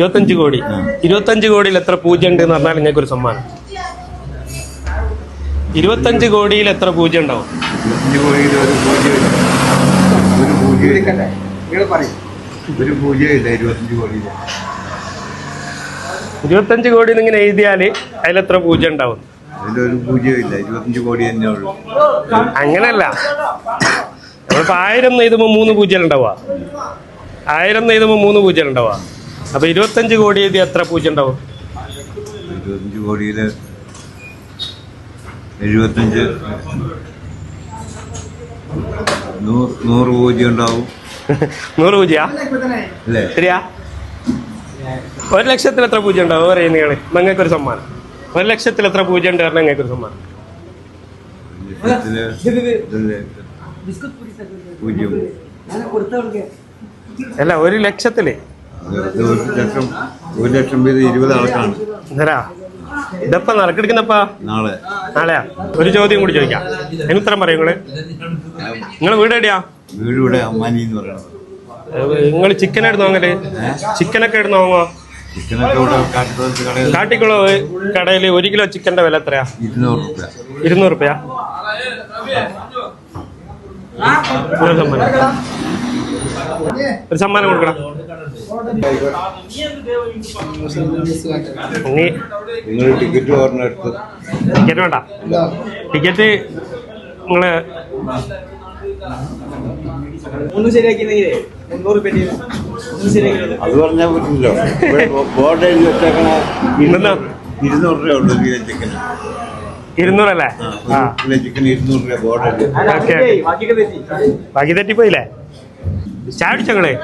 25 കോടി. 25 കോടിയിൽ എത്ര പൂജ്യം ഉണ്ട് എന്ന് പറഞ്ഞാൽ നിങ്ങൾക്ക് ഒരു സമ്മാനം. 25 കോടിയിൽ എത്ര പൂജ്യം ഉണ്ടാവും? 25 കോടി ഇങ്ങനെ എഴുതിയാൽ അതിലെത്ര പൂജ്യം ഉണ്ടാവും? അങ്ങനല്ല, നമ്മളിപ്പോ 1000 എഴുതുമ്പോൾ 3 പൂജ്യം ഉണ്ടാവുക. 1000 എഴുതുമ്പോൾ 3 പൂജ്യം ഉണ്ടാവുക. അപ്പൊ 25 കോടി എഴുതി എത്ര പൂജ്യം ഉണ്ടാവും? 25 കോടിയില് 75 100 പൂജ്യം ഉണ്ടാവും. 100 പൂജ്യാ? ശരിയാ? 1 ലക്ഷത്തിൽ എത്ര പൂജ്യം ഉണ്ടാവും പറയും നിങ്ങൾ? നിങ്ങൾക്കൊരു സമ്മാനം. 1 ലക്ഷത്തിൽ എത്ര പൂജ്യം ഉണ്ട് പറഞ്ഞാൽ നിങ്ങൾക്കൊരു സമ്മാനം. അല്ല, 1 ലക്ഷത്തില് 1 ലക്ഷം വീതം 20 ആൾക്കാണ്. ഇതപ്പ നറുക്കെടുക്കുന്നപ്പാ നാളെയാ. ഒരു ചോദ്യം കൂടി ചോദിക്കാം, അതിന് ഉത്തരം പറയും നിങ്ങള് വീട് എവിടെയാ? വീട് ഇവിടെ അമ്മാനി എന്ന് പറയുന്നത്. നിങ്ങൾ ചിക്കൻ എടുത്ത് വാങ്ങല്? ചിക്കനൊക്കെ എടുത്ത് വാങ്ങോ? കാട്ടിക്കുളോ കടയിൽ 1 കിലോ ചിക്കന്റെ വില എത്രയാ? 200 രൂപ. ഒരു സമ്മാനം കൊടുക്കണം. ടിക്കറ്റ് വേണ്ട. ടിക്കറ്റ് നിങ്ങള് അത് പറഞ്ഞാൽ പറ്റില്ലല്ലോ. ബോർഡ് എഴുതി വെച്ചേക്കണ 200 രൂപ ഉള്ളൂ കിലോ ചിക്കൻ. 200 അല്ലേ? കിലോ ചിക്കൻ 200 രൂപ ബോർഡ്. ബാക്കി തെറ്റിപ്പോയില്ലേ? ചാടിച്ചോളി.